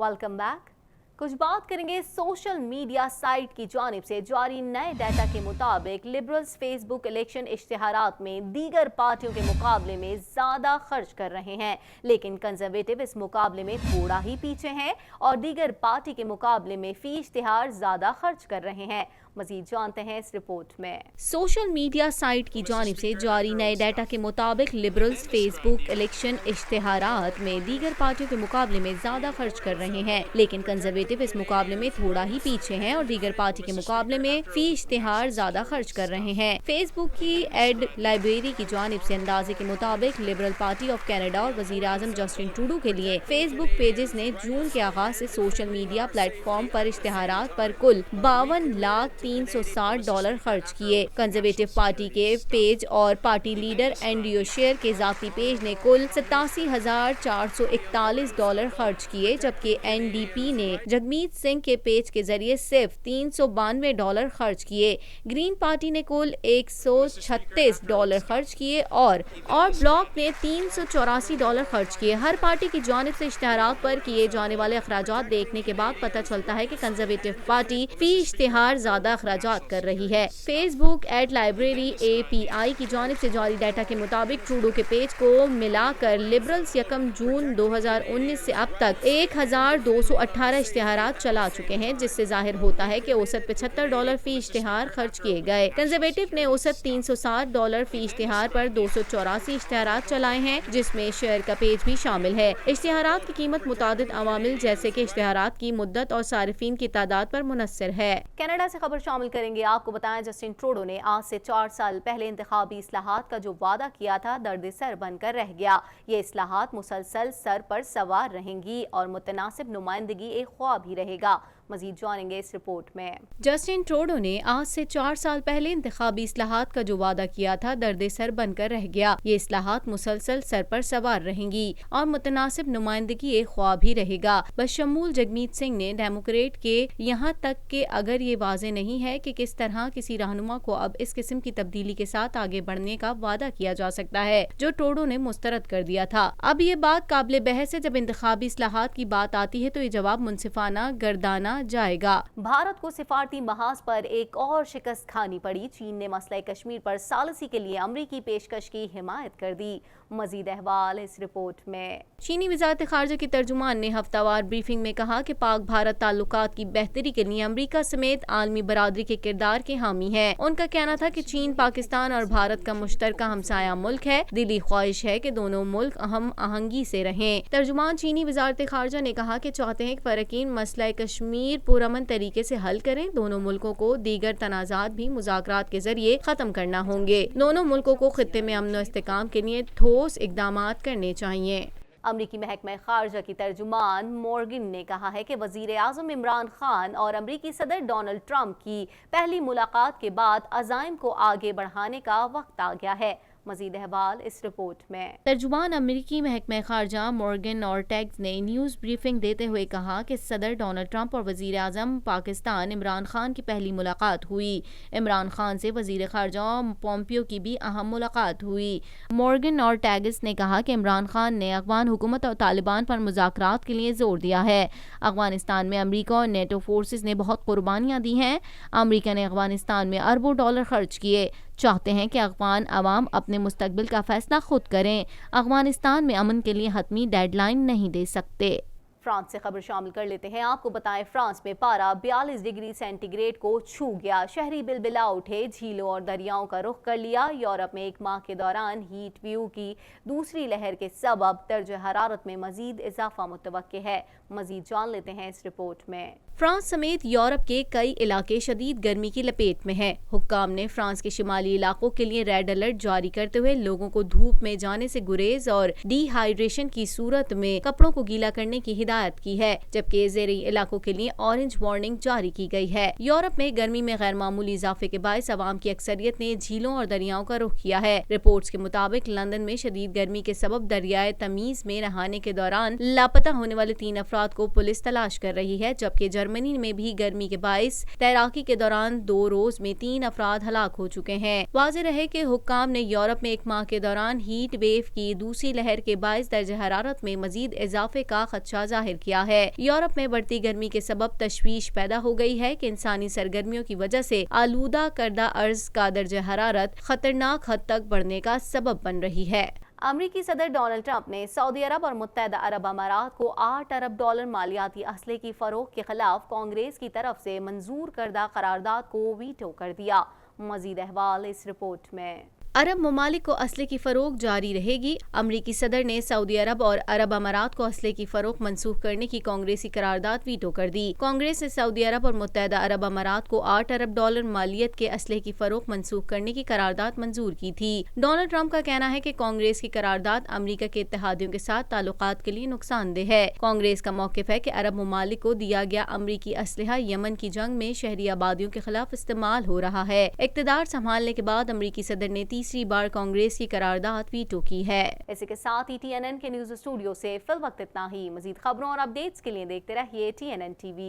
Welcome back. कुछ बात करेंगे सोशल मीडिया साइट की जानिब से जारी नए डाटा के मुताबिक लिबरल्स फेसबुक इलेक्शन इश्तिहारात में दीगर पार्टियों के मुकाबले में ज़्यादा खर्च कर रहे हैं, लेकिन कंजर्वेटिव इस मुकाबले में थोड़ा ही पीछे हैं और दीगर पार्टी के मुकाबले में फी इश्तिहार ज़्यादा खर्च कर रहे हैं। मजीद जानते हैं इस रिपोर्ट में। सोशल मीडिया साइट की जानिब से जारी नए डाटा के मुताबिक लिबरल्स फेसबुक इलेक्शन इश्तिहारात में दीगर पार्टियों के मुकाबले में ज्यादा खर्च कर रहे हैं, लेकिन कंजर्वेटिव इस मुकाबले में थोड़ा ही पीछे हैं और दीगर पार्टी के मुकाबले में फी इश्तिहार ज्यादा खर्च कर रहे हैं। फेसबुक की एड लाइब्रेरी की जानिब से अंदाजे के मुताबिक लिबरल पार्टी ऑफ कनाडा और वजीर आजम जस्टिन ट्रूडो के लिए फेसबुक पेजेस ने जून के आगाज से सोशल मीडिया प्लेटफॉर्म पर इश्तिहारात पर कुल $52,360 खर्च किए। कंजर्वेटिव पार्टी के पेज और पार्टी लीडर एंड्रयू शेर के जाती पेज ने कुल $87,441 खर्च किए, जबकि एनडीपी ने जगमीत सिंह के पेज के जरिए सिर्फ $392 खर्च किए। ग्रीन पार्टी ने कुल $136 खर्च किए और ब्लॉक ने $384 खर्च किए। हर पार्टी की जानिब से इश्तिहारात पर किए जाने वाले अखराजात देखने के बाद पता चलता है कि कंजर्वेटिव पार्टी फी इश्तिहार ज्यादा अखराजात कर रही है। फेसबुक एड लाइब्रेरी API की जानिब से जारी डाटा के मुताबिक ट्रूडो के पेज को मिलाकर लिबरल्स 1 जून 2019 से अब तक 1,218 इश्तिहारात चला चुके हैं, जिससे जाहिर होता है कि औसत $75 फी इश्तिहार खर्च किए गए। कंजर्वेटिव ने औसत $360 फी इश्तिहार पर 284 इश्तिहारात चलाए हैं, जिसमें शेयर का पेज भी शामिल है। इश्तिहारात की कीमत मुतादिद अवामिल जैसे कि इश्तिहारात की मुद्दत और सारिफीन की तादाद पर मुनस्सिर है। कनाडा से खबर शामिल करेंगे। आपको बताएं, जस्टिन ट्रूडो ने आज से 4 साल पहले इंतखाबी इस्लाहात का जो वादा किया था दर्द सर बनकर रह गया। ये इस्लाहात मुसलसल सर पर सवार रहेंगी और मुतनासिब नुमाइंदगी एक ख्वाब ही रहेगा। मजीद जानेंगे इस रिपोर्ट में। जस्टिन ट्रूडो ने आज से 4 साल पहले इंतखाबी इस्लाहात का जो वादा किया था दर्द सर बनकर रह गया। ये इस्लाहात मुसलसल सर पर सवार रहेंगी और मुतनासिब नुमाइंदगी एक ख्वाब ही रहेगा। बशमूल जगमीत सिंह ने डेमोक्रेट के यहाँ तक कि अगर ये वाज़े नहीं है कि किस तरह किसी रहनुमा को अब इस किस्म की तब्दीली के साथ आगे बढ़ने का वादा किया जा सकता है, जो ट्रूडो ने मुस्तरद कर दिया था। अब ये बात काबिल बहस है। जब इंतखाबी इस्लाहात की बात आती है तो ये जवाब मुनसिफाना गर्दाना जाएगा। भारत को सिफारती महाज पर एक और शिकस्त खानी पड़ी। चीन ने मसला कश्मीर पर सालसी के लिए अमरीकी पेशकश की हिमायत कर दी। मजीद अहवाल इस रिपोर्ट में। चीनी वज़ारत ख़ारजा की तर्जुमान ने हफ्तावार ब्रीफिंग में कहा कि पाक भारत ताल्लुकात की बेहतरी के लिए अमरीका समेत आलमी बरादरी के किरदार के हामी है। उनका कहना था कि चीन पाकिस्तान और भारत का मुश्तरका हमसाया मुल्क है। दिली ख्वाहिश है कि दोनों मुल्क हम आहंगी से रहें। तर्जुमान चीनी वज़ारत ख़ारजा ने कहा कि चाहते हैं कि फ़रकीन मसला कश्मीर पुरअमन तरीके से हल करें। दोनों मुल्कों को दीगर तनाज़ात भी मुज़ाकरात के जरिए खत्म करना होंगे। दोनों मुल्कों को खित्ते में अमन व इस्तेकाम के लिए ठोस इक़दामात करने चाहिए। अमरीकी महकमा खारजा की तर्जुमान मॉर्गन ने कहा है कि वज़ीर आज़म इमरान खान और अमरीकी सदर डोनाल्ड ट्रंप की पहली मुलाकात के बाद अज़ाइम को आगे बढ़ाने का वक्त आ गया है। मजीद अहवाल इस रिपोर्ट में। तर्जुमान अमरीकी महकमा खारजा मॉर्गन ऑर्टेग्स ने न्यूज़ ब्रीफिंग देते हुए कहा कि सदर डोनाल्ड ट्रंप और वज़ीर आज़म पाकिस्तान इमरान खान की पहली मुलाकात हुई। इमरान खान से वज़ीर खारजा पोम्पियो की भी अहम मुलाकात हुई। मॉर्गन ऑर्टेग्स ने कहा कि इमरान खान ने अफ़गान हुकूमत और तालिबान पर मुज़ाकरात के लिए जोर दिया है। अफ़गानिस्तान में अमरीका और नेटो फोर्सेस ने बहुत कुर्बानियाँ दी हैं। अमरीका ने अफ़गानिस्तान में अरबों डॉलर खर्च किए। चाहते हैं कि अफ़गान अवाम अपने मुस्तकबिल का फैसला खुद करें। अफ़गानिस्तान में अमन के लिए हतमी डेडलाइन नहीं दे सकते। फ्रांस से खबर शामिल कर लेते हैं। आपको बताएं, फ्रांस में पारा 42 डिग्री सेंटीग्रेड को छू गया। शहरी बिलबिला उठे, झीलों और दरियाओं का रुख कर लिया। यूरोप में एक माह के दौरान हीट व्यू की दूसरी लहर के सबब दर्ज हरारत में मजीद इजाफा मुतवक्के है। मजीद जान लेते हैं इस रिपोर्ट में। फ्रांस समेत यूरोप के कई इलाके शदीद गर्मी की लपेट में हैं। हुक्काम ने फ्रांस के शिमाली इलाकों के लिए रेड अलर्ट जारी करते हुए लोगों को धूप में जाने से गुरेज और डिहाइड्रेशन की सूरत में कपड़ों को गीला करने की हिदायत की है, जबकि ज़ेरी इलाकों के लिए ऑरेंज वार्निंग जारी की गई है। यूरोप में गर्मी में गैर मामूली इजाफे के बायस अवाम की अक्सरियत ने झीलों और दरियाओं का रुख किया है। रिपोर्ट्स के मुताबिक लंदन में शदीद गर्मी के सबब दरियाए तमीज में नहाने के दौरान लापता होने वाले 3 अफराद को पुलिस तलाश कर रही है, जबकि جرمنی میں بھی گرمی کے باعث تیراکی کے دوران 2 روز میں 3 افراد ہلاک ہو چکے ہیں۔ واضح رہے کہ حکام نے یورپ میں 1 ماہ کے دوران ہیٹ ویو کی دوسری لہر کے باعث درجہ حرارت میں مزید اضافے کا خدشہ ظاہر کیا ہے۔ یورپ میں بڑھتی گرمی کے سبب تشویش پیدا ہو گئی ہے کہ انسانی سرگرمیوں کی وجہ سے آلودہ کردہ ارض کا درجہ حرارت خطرناک حد تک بڑھنے کا سبب بن رہی ہے۔ امریکی صدر ڈونلڈ ٹرمپ نے سعودی عرب اور متحدہ عرب امارات کو $8 ارب مالیاتی اسلحے کی فروخت کے خلاف کانگریس کی طرف سے منظور کردہ قرارداد کو ویٹو کر دیا۔ مزید احوال اس رپورٹ میں۔ عرب ممالک کو اسلحے کی فروخت جاری رہے گی۔ امریکی صدر نے سعودی عرب اور عرب امارات کو اسلحے کی فروخت منسوخ کرنے کی کانگریسی قرارداد ویٹو کر دی۔ کانگریس نے سعودی عرب اور متحدہ عرب امارات کو $8 ارب مالیت کے اسلحے کی فروخت منسوخ کرنے کی قرارداد منظور کی تھی۔ ڈونلڈ ٹرمپ کا کہنا ہے کہ کانگریس کی قرارداد امریکہ کے اتحادیوں کے ساتھ تعلقات کے لیے نقصان دہ ہے۔ کانگریس کا موقف ہے کہ عرب ممالک کو دیا گیا امریکی اسلحہ یمن کی جنگ میں شہری آبادیوں کے خلاف استعمال ہو رہا ہے۔ اقتدار سنبھالنے کے بعد امریکی صدر نے تیسری بار کانگریس کی قرارداد ویٹو کی ہے۔ اسی کے ساتھ ہی TNN کے نیوز اسٹوڈیو سے فی الوقت اتنا ہی۔ مزید خبروں اور اپڈیٹس کے لیے دیکھتے رہیے TNN TV۔